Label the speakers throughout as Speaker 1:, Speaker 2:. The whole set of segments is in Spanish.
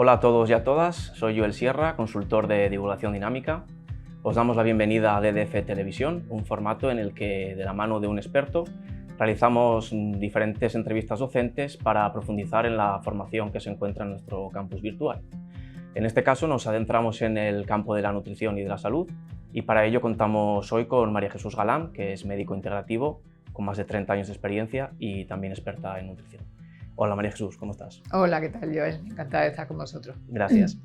Speaker 1: Hola a todos y a todas, soy Joel Sierra, consultor de divulgación dinámica. Os damos la bienvenida a DDF Televisión, un formato en el que, de la mano de un experto, realizamos diferentes entrevistas docentes para profundizar en la formación que se encuentra en nuestro campus virtual. En este caso nos adentramos en el campo de la nutrición y de la salud, y para ello contamos hoy con María Jesús Galán, que es médico integrativo, con más de 30 años de experiencia y también experta en nutrición. Hola María Jesús, ¿cómo estás?
Speaker 2: Hola, ¿qué tal, Joel? Encantada de estar con vosotros.
Speaker 1: Gracias.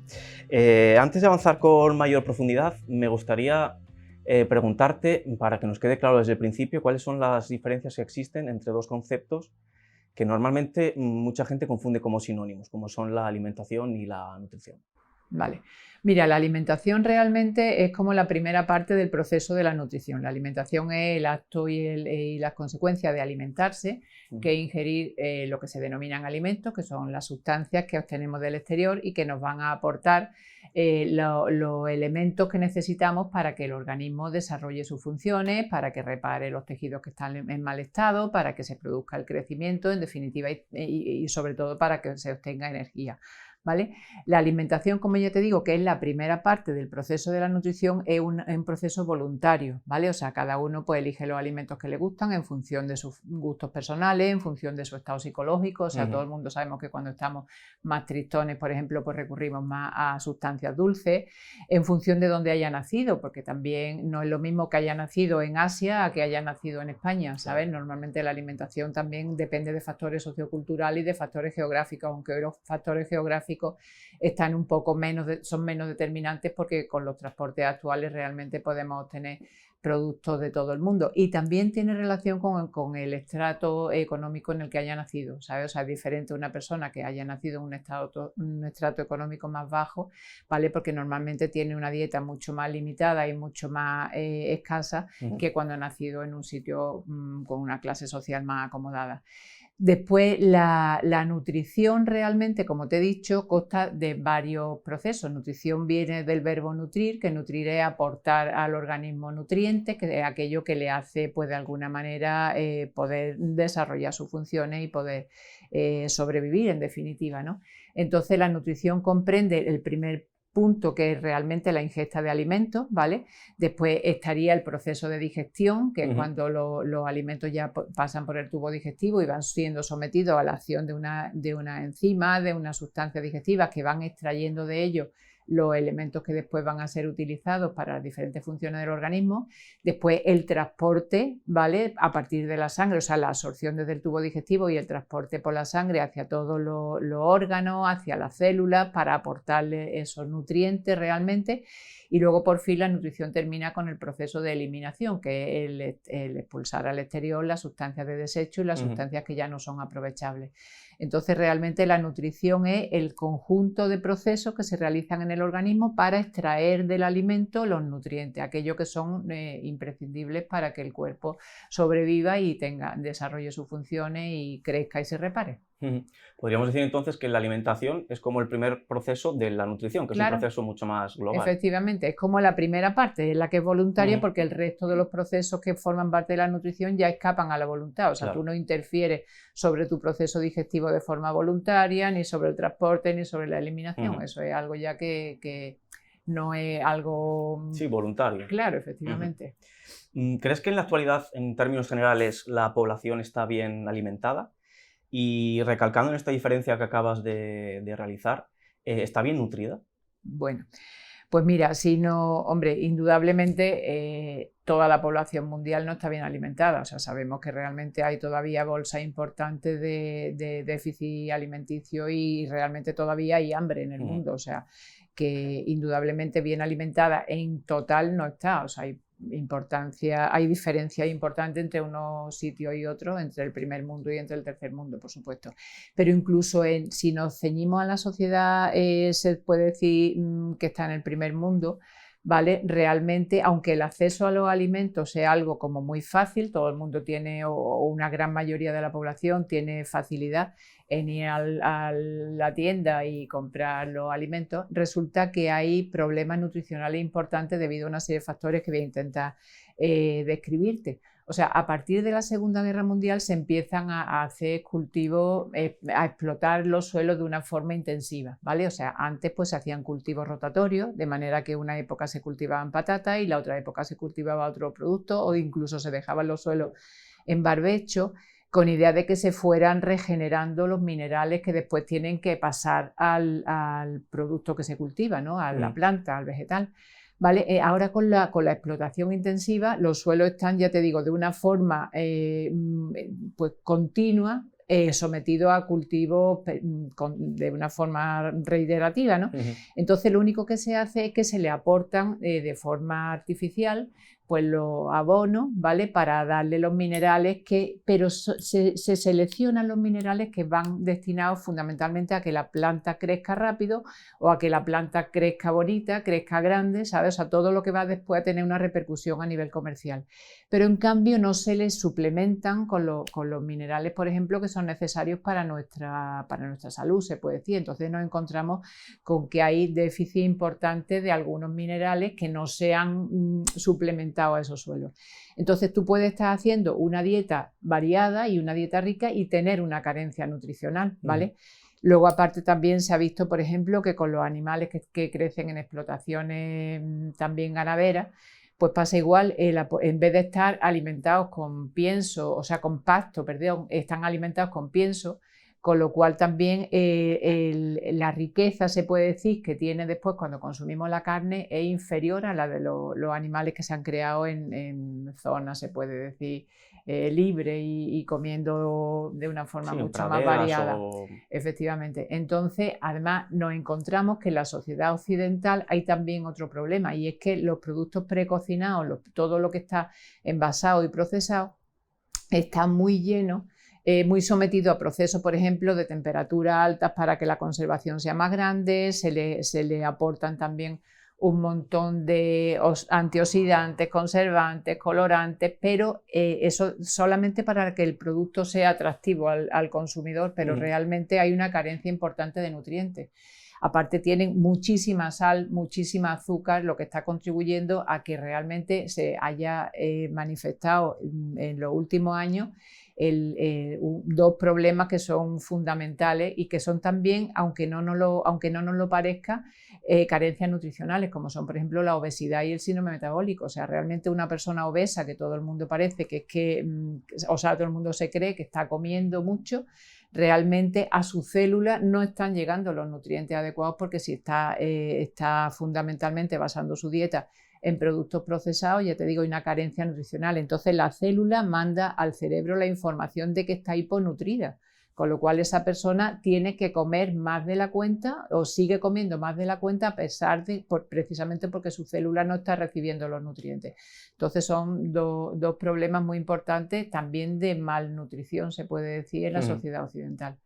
Speaker 1: Antes de avanzar con mayor profundidad, me gustaría preguntarte, para que nos quede claro desde el principio, cuáles son las diferencias que existen entre dos conceptos que normalmente mucha gente confunde como sinónimos, como son la alimentación y la nutrición.
Speaker 2: Vale. Mira, la alimentación realmente es como la primera parte del proceso de la nutrición. La alimentación es el acto y las consecuencias de alimentarse, que es ingerir lo que se denominan alimentos, que son las sustancias que obtenemos del exterior y que nos van a aportar los elementos que necesitamos para que el organismo desarrolle sus funciones, para que repare los tejidos que están en mal estado, para que se produzca el crecimiento, en definitiva, y sobre todo para que se obtenga energía. ¿Vale? La alimentación, como ya te digo, que es la primera parte del proceso de la nutrición, es un proceso voluntario, ¿vale? O sea, cada uno pues elige los alimentos que le gustan en función de sus gustos personales, en función de su estado psicológico. O sea, todo el mundo sabemos que cuando estamos más tristones, por ejemplo, pues recurrimos más a sustancias dulces, en función de dónde haya nacido, porque también no es lo mismo que haya nacido en Asia a que haya nacido en España, ¿sabes? Normalmente la alimentación también depende de factores socioculturales y de factores geográficos, aunque hoy los factores geográficos están un poco son menos determinantes, porque con los transportes actuales realmente podemos obtener productos de todo el mundo, y también tiene relación con el estrato económico en el que haya nacido, ¿sabes? O sea, es diferente una persona que haya nacido en un estrato económico más bajo, ¿vale? Porque normalmente tiene una dieta mucho más limitada y mucho más escasa que cuando ha nacido en un sitio con una clase social más acomodada. Después, la nutrición realmente, como te he dicho, consta de varios procesos. Nutrición viene del verbo nutrir, que nutrir es aportar al organismo nutrientes, que es aquello que le hace, pues de alguna manera, poder desarrollar sus funciones y poder sobrevivir, en definitiva, ¿no? Entonces, la nutrición comprende el primer punto, que es realmente la ingesta de alimentos, ¿vale? Después estaría el proceso de digestión, que es cuando los alimentos ya pasan por el tubo digestivo y van siendo sometidos a la acción de una enzima, de una sustancia digestiva, que van extrayendo de ellos los elementos que después van a ser utilizados para las diferentes funciones del organismo. Después el transporte, ¿vale? A partir de la sangre, o sea, la absorción desde el tubo digestivo y el transporte por la sangre hacia todos los órganos, hacia las células, para aportarle esos nutrientes realmente. Y luego, por fin, la nutrición termina con el proceso de eliminación, que es el expulsar al exterior las sustancias de desecho y las sustancias que ya no son aprovechables. Entonces, realmente la nutrición es el conjunto de procesos que se realizan en el organismo para extraer del alimento los nutrientes, aquellos que son imprescindibles para que el cuerpo sobreviva y desarrolle sus funciones y crezca y se repare.
Speaker 1: Podríamos decir entonces que la alimentación es como el primer proceso de la nutrición, que
Speaker 2: Claro,
Speaker 1: es un proceso mucho más global.
Speaker 2: efectivamente, es como la primera parte, es la que es voluntaria, porque el resto de los procesos que forman parte de la nutrición ya escapan a la voluntad. O sea,
Speaker 1: Claro.
Speaker 2: tú no interfieres sobre tu proceso digestivo de forma voluntaria, ni sobre el transporte, ni sobre la eliminación. Eso es algo ya que no es algo...
Speaker 1: Sí, voluntario.
Speaker 2: Claro, efectivamente.
Speaker 1: ¿Crees que en la actualidad, en términos generales, la población está bien alimentada? Y recalcando en esta diferencia que acabas de realizar, ¿está bien nutrida?
Speaker 2: Bueno, pues mira, si no, hombre, indudablemente toda la población mundial no está bien alimentada. O sea, sabemos que realmente hay todavía bolsas importantes de déficit alimenticio y realmente todavía hay hambre en el mundo. O sea, que indudablemente bien alimentada en total no está. O sea, hay diferencias importantes entre unos sitios y otros, entre el primer mundo y entre el tercer mundo, por supuesto. Pero incluso si nos ceñimos a la sociedad, se puede decir que está en el primer mundo, ¿vale? Realmente, aunque el acceso a los alimentos sea algo como muy fácil, todo el mundo tiene, o una gran mayoría de la población tiene facilidad en ir a la tienda y comprar los alimentos, resulta que hay problemas nutricionales importantes debido a una serie de factores que voy a intentar describirte. O sea, a partir de la Segunda Guerra Mundial se empiezan a hacer cultivos, a explotar los suelos de una forma intensiva, ¿vale? O sea, antes pues se hacían cultivos rotatorios, de manera que una época se cultivaban patatas y la otra época se cultivaba otro producto, o incluso se dejaban los suelos en barbecho, con idea de que se fueran regenerando los minerales que después tienen que pasar al producto que se cultiva, ¿no? A la planta, al vegetal. ¿Vale? Ahora con la explotación intensiva, los suelos están, ya te digo, de una forma pues continua, sometidos a cultivos de una forma reiterativa, ¿no? Entonces lo único que se hace es que se le aportan de forma artificial pues los abonos, ¿vale? Para darle los minerales pero se seleccionan los minerales que van destinados fundamentalmente a que la planta crezca rápido o a que la planta crezca bonita, crezca grande, ¿sabes? O sea, todo lo que va después a tener una repercusión a nivel comercial. Pero en cambio no se les suplementan con los minerales, por ejemplo, que son necesarios para nuestra salud, se puede decir. Entonces nos encontramos con que hay déficit importante de algunos minerales que no se han suplementado a esos suelos. Entonces tú puedes estar haciendo una dieta variada y una dieta rica y tener una carencia nutricional, ¿vale? Luego aparte también se ha visto, por ejemplo, que con los animales que crecen en explotaciones también ganaderas, pues pasa igual, en vez de estar alimentados con pienso, o sea, con pasto, perdón, están alimentados con pienso, con lo cual también la riqueza, se puede decir, que tiene después cuando consumimos la carne es inferior a la de los animales que se han creado en zonas, se puede decir, libre y comiendo de una forma mucho más variada. Efectivamente. Entonces, además, nos encontramos que en la sociedad occidental hay también otro problema, y es que los productos precocinados, todo lo que está envasado y procesado, está muy lleno, muy sometido a procesos, por ejemplo, de temperaturas altas para que la conservación sea más grande, se le aportan también un montón de antioxidantes, conservantes, colorantes, pero eso solamente para que el producto sea atractivo al consumidor, pero realmente hay una carencia importante de nutrientes. Aparte tienen muchísima sal, muchísima azúcar, lo que está contribuyendo a que realmente se haya manifestado en los últimos años dos problemas que son fundamentales y que son también, aunque no nos lo parezca, carencias nutricionales, como son, por ejemplo, la obesidad y el síndrome metabólico. O sea, realmente una persona obesa, que todo el mundo parece o sea, todo el mundo se cree que está comiendo mucho, realmente a sus células no están llegando los nutrientes adecuados, porque si está fundamentalmente basando su dieta en productos procesados, ya te digo, hay una carencia nutricional. Entonces la célula manda al cerebro la información de que está hiponutrida, con lo cual esa persona tiene que comer más de la cuenta o sigue comiendo más de la cuenta a pesar de, precisamente porque su célula no está recibiendo los nutrientes. Entonces son dos problemas muy importantes también de malnutrición, se puede decir, en la sociedad occidental.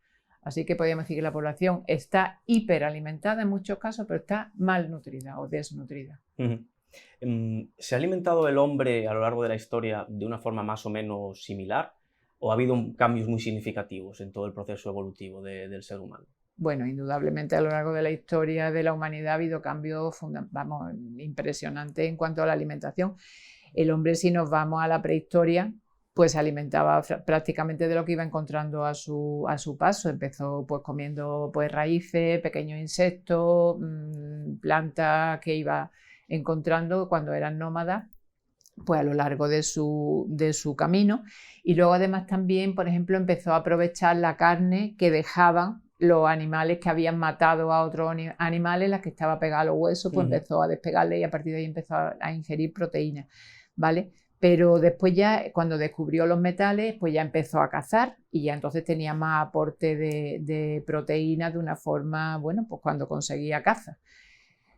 Speaker 2: Así que podríamos decir que la población está hiperalimentada en muchos casos, pero está malnutrida o desnutrida.
Speaker 1: ¿Se ha alimentado el hombre a lo largo de la historia de una forma más o menos similar? ¿O ha habido cambios muy significativos en todo el proceso evolutivo del ser humano?
Speaker 2: Bueno, indudablemente a lo largo de la historia de la humanidad ha habido cambios impresionantes en cuanto a la alimentación. El hombre, si nos vamos a la prehistoria, pues se alimentaba prácticamente de lo que iba encontrando a su paso. Empezó pues comiendo pues raíces, pequeños insectos, plantas que iba encontrando cuando eran nómadas, pues a lo largo de su camino. Y luego además también, por ejemplo, empezó a aprovechar la carne que dejaban los animales que habían matado a otros animales, las que estaba pegada a los huesos, pues empezó a despegarle y a partir de ahí empezó a ingerir proteínas, ¿vale? Pero después ya, cuando descubrió los metales, pues ya empezó a cazar y ya entonces tenía más aporte de proteínas de una forma, bueno, pues cuando conseguía caza.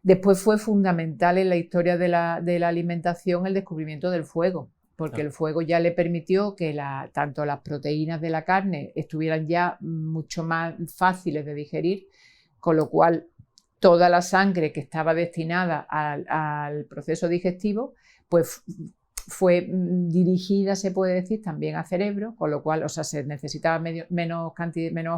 Speaker 2: Después fue fundamental en la historia de la alimentación el descubrimiento del fuego, porque el fuego ya le permitió que tanto las proteínas de la carne estuvieran ya mucho más fáciles de digerir, con lo cual toda la sangre que estaba destinada al proceso digestivo, pues fue dirigida, se puede decir, también al cerebro, con lo cual, o sea, se necesitaba menos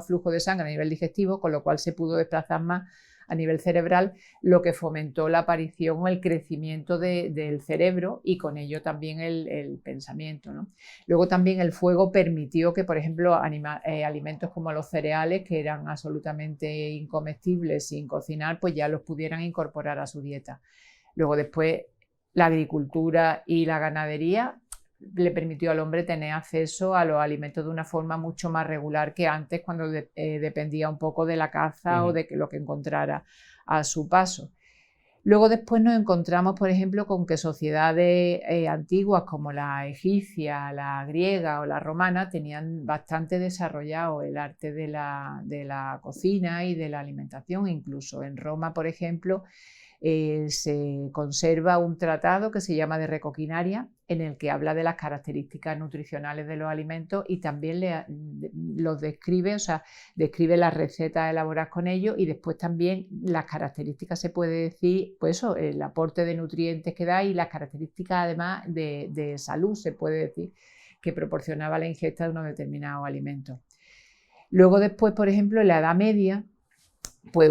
Speaker 2: flujo de sangre a nivel digestivo, con lo cual se pudo desplazar más a nivel cerebral, lo que fomentó la aparición o el crecimiento del cerebro y con ello también el pensamiento, ¿no? Luego también el fuego permitió que, por ejemplo, alimentos como los cereales, que eran absolutamente incomestibles sin cocinar, pues ya los pudieran incorporar a su dieta. Luego después la agricultura y la ganadería le permitió al hombre tener acceso a los alimentos de una forma mucho más regular que antes, cuando dependía un poco de la caza o de lo que encontrara a su paso. Luego después nos encontramos, por ejemplo, con que sociedades antiguas como la egipcia, la griega o la romana tenían bastante desarrollado el arte de la cocina y de la alimentación. Incluso en Roma, por ejemplo, se conserva un tratado que se llama de Recoquinaria, en el que habla de las características nutricionales de los alimentos y también los describe, o sea, describe las recetas elaboradas con ellos, y después también las características, se puede decir, pues eso, el aporte de nutrientes que da y las características además de salud, se puede decir, que proporcionaba la ingesta de unos determinados alimentos. Luego después, por ejemplo, en la Edad Media, pues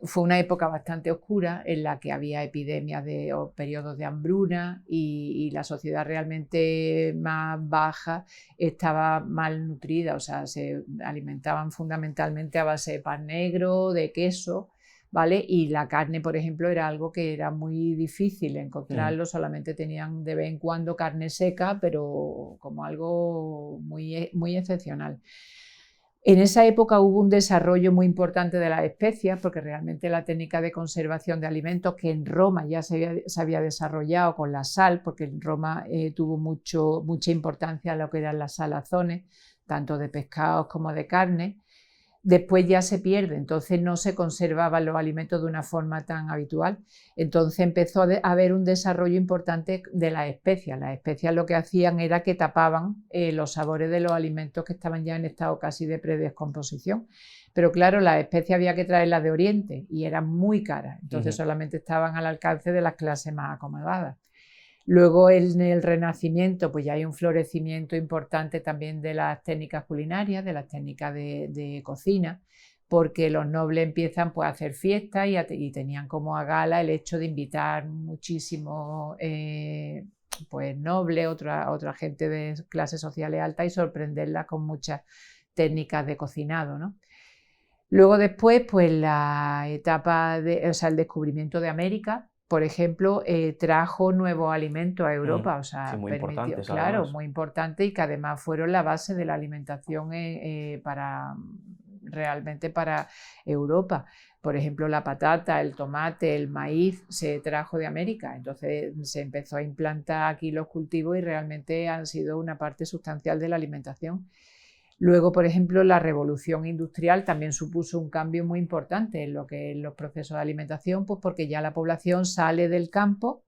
Speaker 2: fue una época bastante oscura en la que había epidemias o periodos de hambruna, y la sociedad realmente más baja estaba malnutrida, o sea, se alimentaban fundamentalmente a base de pan negro, de queso, ¿vale? Y la carne, por ejemplo, era algo que era muy difícil encontrarlo, solamente tenían de vez en cuando carne seca, pero como algo muy, muy excepcional. En esa época hubo un desarrollo muy importante de las especias, porque realmente la técnica de conservación de alimentos, que en Roma ya se había desarrollado con la sal, porque en Roma tuvo mucha importancia lo que eran las salazones, tanto de pescados como de carne. Después ya se pierde, entonces no se conservaban los alimentos de una forma tan habitual. Entonces empezó a haber un desarrollo importante de las especias. Las especias lo que hacían era que tapaban los sabores de los alimentos que estaban ya en estado casi de predescomposición. Pero claro, las especias había que traerlas de Oriente y eran muy caras, entonces solamente estaban al alcance de las clases más acomodadas. Luego en el Renacimiento pues ya hay un florecimiento importante también de las técnicas culinarias, de las técnicas de cocina, porque los nobles empiezan pues a hacer fiestas y tenían como a gala el hecho de invitar muchísimos pues nobles, otra gente de clases sociales altas, y sorprenderlas con muchas técnicas de cocinado, ¿no? Luego después pues la etapa el descubrimiento de América, por ejemplo, trajo nuevos alimentos a Europa, o sea,
Speaker 1: sí, muy
Speaker 2: permitió,
Speaker 1: importantes,
Speaker 2: claro,
Speaker 1: además.
Speaker 2: muy importante, y que además fueron la base de la alimentación realmente para Europa. Por ejemplo, la patata, el tomate, el maíz se trajo de América, entonces se empezó a implantar aquí los cultivos y realmente han sido una parte sustancial de la alimentación. Luego, por ejemplo, la revolución industrial también supuso un cambio muy importante en los procesos de alimentación, pues porque ya la población sale del campo,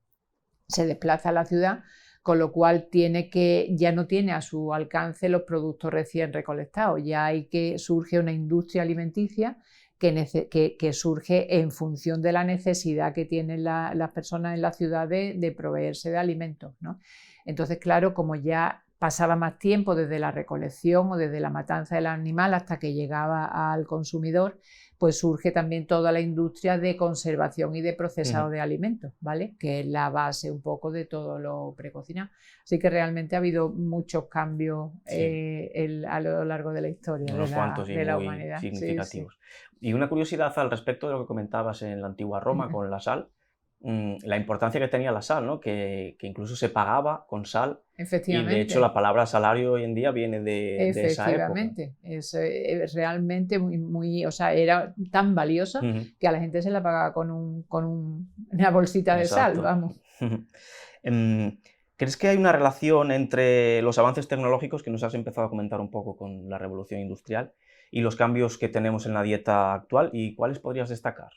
Speaker 2: se desplaza a la ciudad, con lo cual ya no tiene a su alcance los productos recién recolectados, ya surge una industria alimenticia que surge en función de la necesidad que tienen las personas en la ciudad de proveerse de alimentos, ¿no? Entonces, claro, como ya pasaba más tiempo desde la recolección o desde la matanza del animal hasta que llegaba al consumidor, pues surge también toda la industria de conservación y de procesado de alimentos, ¿vale? Que es la base un poco de todo lo precocinado. Así que realmente ha habido muchos cambios a lo largo de la historia
Speaker 1: Unos cuantos y
Speaker 2: de la
Speaker 1: muy
Speaker 2: humanidad.
Speaker 1: significativos. Y una curiosidad al respecto de lo que comentabas en la antigua Roma con la sal, la importancia que tenía la sal, ¿no? Que incluso se pagaba con sal.
Speaker 2: Efectivamente.
Speaker 1: Y de hecho la palabra salario hoy en día viene de esa época.
Speaker 2: Efectivamente, es realmente muy, o sea, era tan valiosa que a la gente se la pagaba con una bolsita de sal, vamos.
Speaker 1: ¿Crees que hay una relación entre los avances tecnológicos que nos has empezado a comentar un poco con la revolución industrial y los cambios que tenemos en la dieta actual, y cuáles podrías destacar?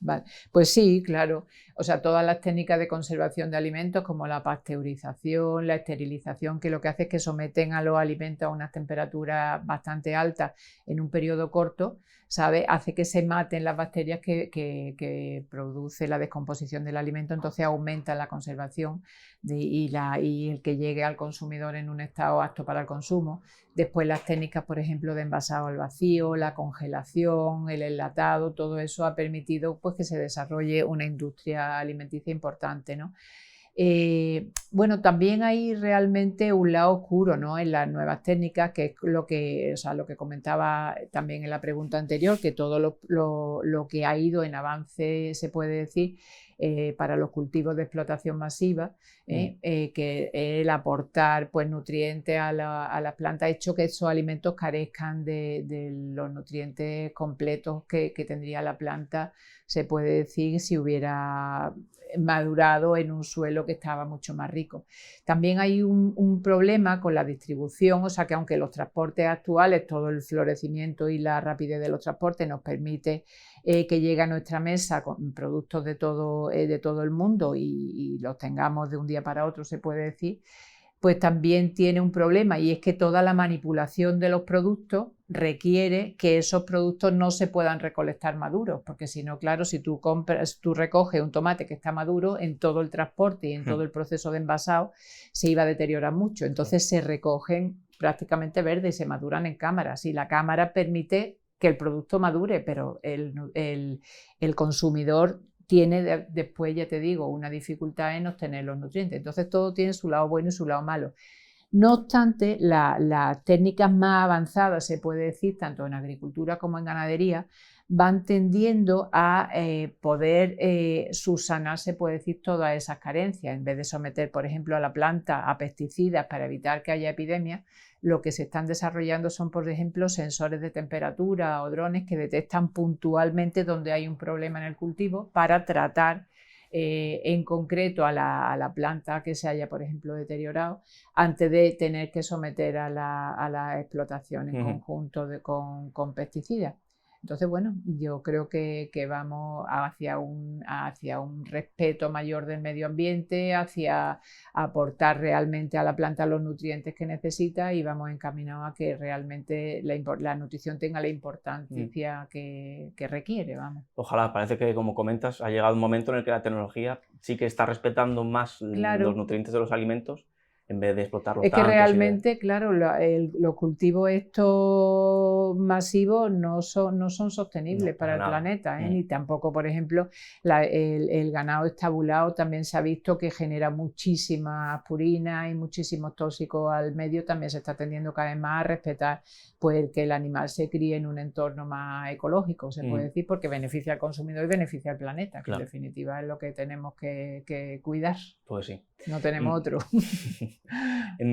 Speaker 2: Vale. Pues sí, claro. O sea, todas las técnicas de conservación de alimentos, como la pasteurización, la esterilización, que lo que hace es que someten a los alimentos a unas temperaturas bastante altas en un periodo corto, ¿sabe? Hace que se maten las bacterias que produce la descomposición del alimento, entonces aumenta la conservación y el que llegue al consumidor en un estado apto para el consumo. Después las técnicas, por ejemplo, de envasado al vacío, la congelación, el enlatado, todo eso ha permitido pues, que se desarrolle una industria alimenticia importante, ¿no? Bueno, también hay realmente un lado oscuro, ¿no? En las nuevas técnicas, que es lo que comentaba también en la pregunta anterior, que todo lo que ha ido en avance, se puede decir, para los cultivos de explotación masiva, que el aportar pues, nutrientes a las plantas ha hecho que esos alimentos carezcan de los nutrientes completos que tendría la planta, se puede decir, si hubiera madurado en un suelo que estaba mucho más rico. También hay un problema con la distribución, o sea que aunque los transportes actuales, todo el florecimiento y la rapidez de los transportes nos permite que llegue a nuestra mesa con productos de todo el mundo y los tengamos de un día para otro, se puede decir, pues también tiene un problema, y es que toda la manipulación de los productos requiere que esos productos no se puedan recolectar maduros, porque si no, claro, si tú recoges un tomate que está maduro, en todo el transporte y en todo el proceso de envasado se iba a deteriorar mucho. Entonces se recogen prácticamente verdes y se maduran en cámaras, y la cámara permite que el producto madure, pero el consumidor tiene después, ya te digo, una dificultad en obtener los nutrientes. Entonces todo tiene su lado bueno y su lado malo. No obstante, las técnicas más avanzadas, se puede decir, tanto en agricultura como en ganadería, van tendiendo a poder subsanar, se puede decir, todas esas carencias. En vez de someter, por ejemplo, a la planta a pesticidas para evitar que haya epidemias, lo que se están desarrollando son, por ejemplo, sensores de temperatura o drones que detectan puntualmente donde hay un problema en el cultivo para tratar en concreto a la planta que se haya, por ejemplo, deteriorado, antes de tener que someter a la explotación en conjunto con pesticidas. Entonces, bueno, yo creo que vamos hacia un respeto mayor del medio ambiente, hacia aportar realmente a la planta los nutrientes que necesita, y vamos encaminados a que realmente la nutrición tenga la importancia que requiere, vamos.
Speaker 1: Ojalá, parece que, como comentas, ha llegado un momento en el que la tecnología sí que está respetando más los nutrientes de los alimentos, en vez de explotarlos
Speaker 2: tanto. Es que realmente, claro, los cultivos estos masivos no son sostenibles para el planeta, ni tampoco, por ejemplo, el ganado estabulado también se ha visto que genera muchísimas purinas y muchísimos tóxicos al medio. También se está tendiendo cada vez más a respetar pues, que el animal se críe en un entorno más ecológico, se puede decir, porque beneficia al consumidor y beneficia al planeta, que en definitiva es lo que tenemos que cuidar.
Speaker 1: Pues sí.
Speaker 2: No tenemos otro.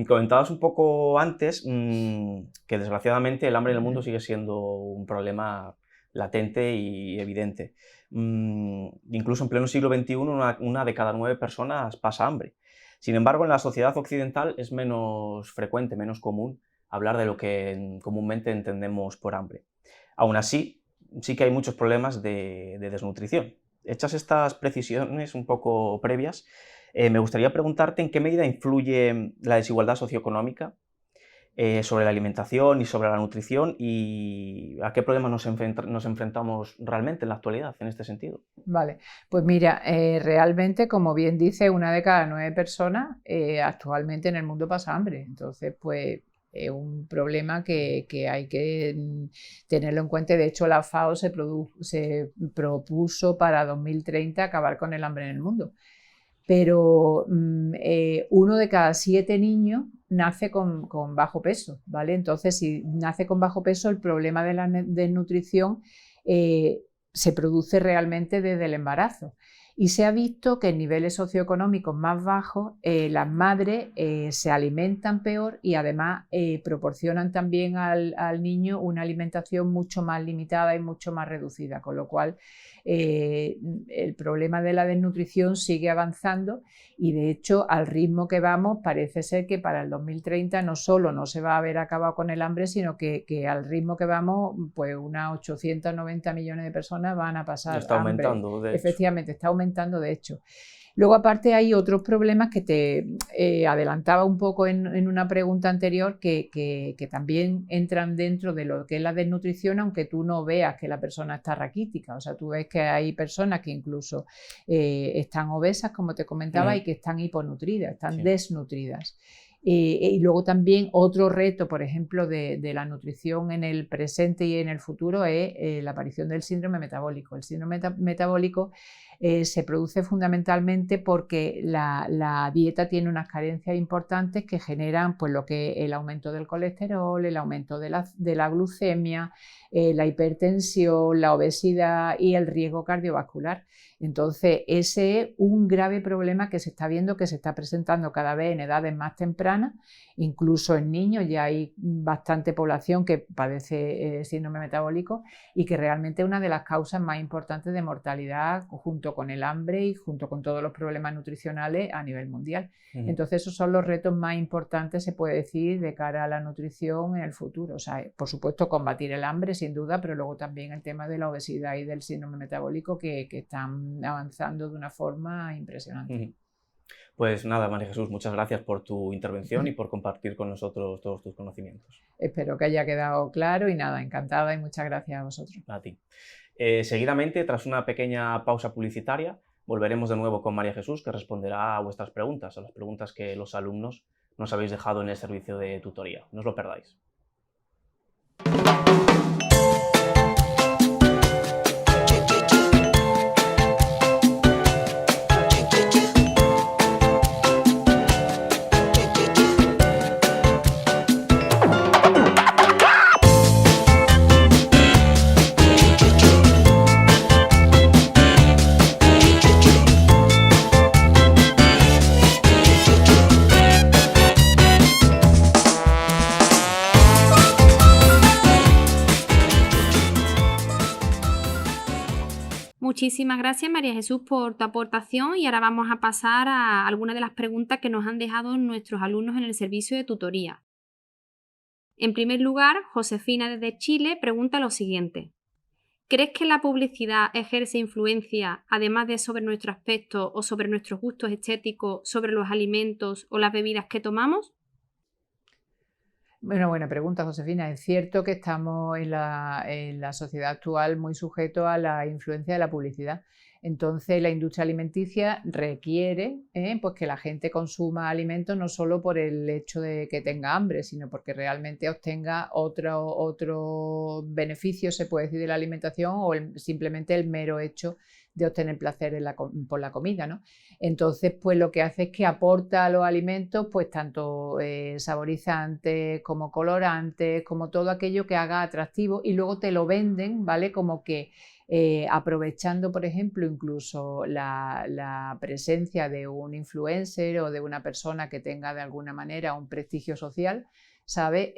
Speaker 1: Comentabas un poco antes que desgraciadamente el hambre en el mundo sigue siendo un problema latente y evidente. Incluso en pleno siglo XXI una de cada 9 personas pasa hambre. Sin embargo, en la sociedad occidental es menos frecuente, menos común hablar de lo que comúnmente entendemos por hambre. Aún así, sí que hay muchos problemas de desnutrición. Hechas estas precisiones un poco previas, me gustaría preguntarte en qué medida influye la desigualdad socioeconómica sobre la alimentación y sobre la nutrición, y a qué problemas nos enfrentamos realmente en la actualidad en este sentido.
Speaker 2: Vale, pues mira, realmente, como bien dice, una de cada 9 personas actualmente en el mundo pasa hambre. Entonces, pues es un problema que hay que tenerlo en cuenta. De hecho, la FAO se propuso para 2030 acabar con el hambre en el mundo. Pero 1 de cada 7 niños nace con bajo peso, ¿vale? Entonces, si nace con bajo peso, el problema de la desnutrición se produce realmente desde el embarazo. Y se ha visto que en niveles socioeconómicos más bajos las madres se alimentan peor y además proporcionan también al niño una alimentación mucho más limitada y mucho más reducida, con lo cual el problema de la desnutrición sigue avanzando y de hecho al ritmo que vamos parece ser que para el 2030 no solo no se va a haber acabado con el hambre, sino que al ritmo que vamos pues unas 890 millones de personas van a pasar
Speaker 1: Está
Speaker 2: hambre.
Speaker 1: aumentando, de hecho.
Speaker 2: Efectivamente, está aumentando de hecho. Luego, aparte, hay otros problemas que te adelantaba un poco en una pregunta anterior que también entran dentro de lo que es la desnutrición, aunque tú no veas que la persona está raquítica. O sea, tú ves que hay personas que incluso están obesas, como te comentaba, y que están hiponutridas, están desnutridas. Y luego también otro reto, por ejemplo, de la nutrición en el presente y en el futuro es la aparición del síndrome metabólico. El síndrome metabólico se produce fundamentalmente porque la dieta tiene unas carencias importantes que generan pues, lo que el aumento del colesterol, el aumento de la glucemia, la hipertensión, la obesidad y el riesgo cardiovascular. Entonces, ese es un grave problema que se está viendo, que se está presentando cada vez en edades más tempranas, incluso en niños ya hay bastante población que padece síndrome metabólico y que realmente es una de las causas más importantes de mortalidad junto con el hambre y junto con todos los problemas nutricionales a nivel mundial. Entonces, esos son los retos más importantes, se puede decir, de cara a la nutrición en el futuro. O sea, por supuesto, combatir el hambre, sin duda, pero luego también el tema de la obesidad y del síndrome metabólico que están avanzando de una forma impresionante.
Speaker 1: Pues nada, María Jesús, muchas gracias por tu intervención y por compartir con nosotros todos tus conocimientos.
Speaker 2: Espero que haya quedado claro y nada, encantada y muchas gracias a vosotros.
Speaker 1: A ti. Seguidamente, tras una pequeña pausa publicitaria, volveremos de nuevo con María Jesús, que responderá a vuestras preguntas, a las preguntas que los alumnos nos habéis dejado en el servicio de tutoría. No os lo perdáis.
Speaker 3: Muchísimas gracias, María Jesús, por tu aportación y ahora vamos a pasar a algunas de las preguntas que nos han dejado nuestros alumnos en el servicio de tutoría. En primer lugar, Josefina desde Chile pregunta lo siguiente. ¿Crees que la publicidad ejerce influencia, además de sobre nuestro aspecto o sobre nuestros gustos estéticos, sobre los alimentos o las bebidas que tomamos?
Speaker 2: Bueno, buena pregunta, Josefina. Es cierto que estamos en la sociedad actual muy sujetos a la influencia de la publicidad. Entonces, la industria alimenticia requiere pues que la gente consuma alimentos no solo por el hecho de que tenga hambre, sino porque realmente obtenga otro beneficio, se puede decir, de la alimentación o simplemente el mero hecho de obtener placer por la comida, ¿no? Entonces, pues lo que hace es que aporta a los alimentos pues tanto saborizantes como colorantes, como todo aquello que haga atractivo y luego te lo venden, ¿vale? Como que aprovechando, por ejemplo, incluso la presencia de un influencer o de una persona que tenga de alguna manera un prestigio social, ¿sabe?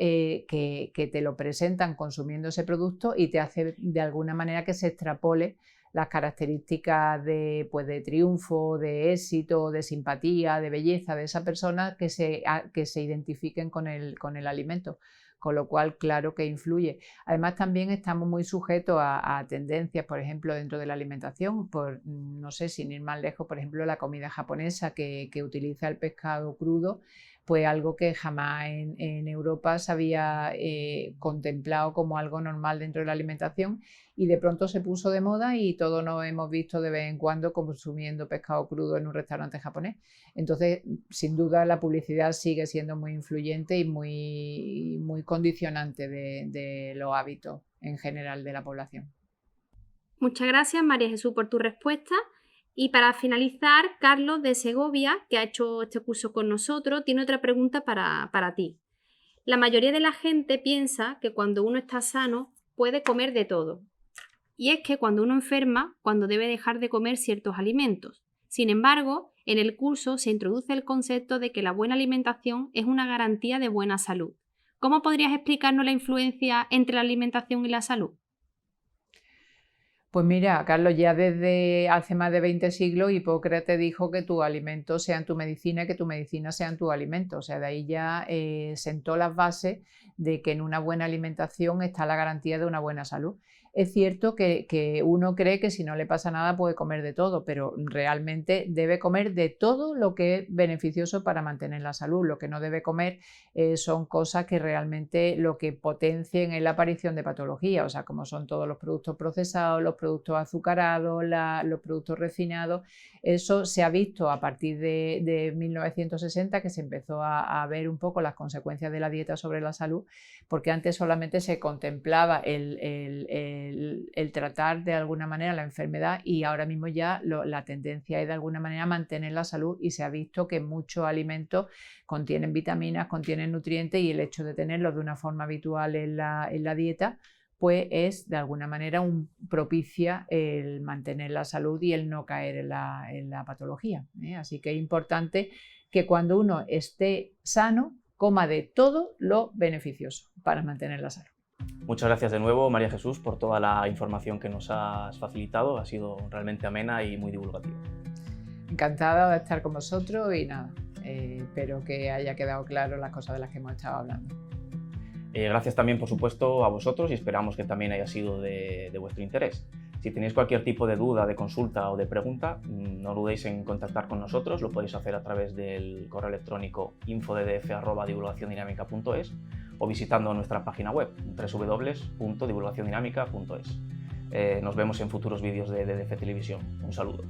Speaker 2: Que te lo presentan consumiendo ese producto y te hace de alguna manera que se extrapole las características de triunfo, de éxito, de simpatía, de belleza de esa persona que se identifiquen con el alimento. Con lo cual, claro que influye. Además, también estamos muy sujetos a tendencias, por ejemplo, dentro de la alimentación, no sé, sin ir más lejos, por ejemplo, la comida japonesa que utiliza el pescado crudo, pues algo que jamás en Europa se había contemplado como algo normal dentro de la alimentación y de pronto se puso de moda y todos nos hemos visto de vez en cuando consumiendo pescado crudo en un restaurante japonés. Entonces, sin duda, la publicidad sigue siendo muy influyente y muy condicionante de los hábitos en general de la población.
Speaker 3: Muchas gracias, María Jesús, por tu respuesta. Y para finalizar, Carlos de Segovia, que ha hecho este curso con nosotros, tiene otra pregunta para ti. La mayoría de la gente piensa que cuando uno está sano puede comer de todo. y es que cuando uno enferma, cuando debe dejar de comer ciertos alimentos. Sin embargo, en el curso se introduce el concepto de que la buena alimentación es una garantía de buena salud. ¿Cómo podrías explicarnos la influencia entre la alimentación y la salud?
Speaker 2: Pues mira, Carlos, ya desde hace más de 20 siglos Hipócrates dijo que tus alimentos sean tu medicina y que tu medicina sean tu alimento. O sea, de ahí ya sentó las bases de que en una buena alimentación está la garantía de una buena salud. Es cierto que uno cree que si no le pasa nada puede comer de todo, pero realmente debe comer de todo lo que es beneficioso para mantener la salud. Lo que no debe comer son cosas que realmente lo que potencien es la aparición de patología, o sea, como son todos los productos procesados, los productos azucarados, los productos refinados. Eso se ha visto a partir de 1960, que se empezó a ver un poco las consecuencias de la dieta sobre la salud, porque antes solamente se contemplaba el tratar de alguna manera la enfermedad, y ahora mismo ya la tendencia es de alguna manera mantener la salud, y se ha visto que muchos alimentos contienen vitaminas, contienen nutrientes, y el hecho de tenerlos de una forma habitual en la dieta pues es de alguna manera propicia el mantener la salud y el no caer en la patología. Así que es importante que cuando uno esté sano coma de todo lo beneficioso para mantener la salud.
Speaker 1: Muchas gracias de nuevo, María Jesús, por toda la información que nos has facilitado. Ha sido realmente amena y muy divulgativa.
Speaker 2: Encantada de estar con vosotros y nada, espero que haya quedado claro las cosas de las que hemos estado hablando.
Speaker 1: Gracias también, por supuesto, a vosotros, y esperamos que también haya sido de vuestro interés. Si tenéis cualquier tipo de duda, de consulta o de pregunta, no dudéis en contactar con nosotros. Lo podéis hacer a través del correo electrónico info@divulgaciondinamica.es o visitando nuestra página web www.divulgaciondinamica.es. Nos vemos en futuros vídeos de DDF Televisión. Un saludo.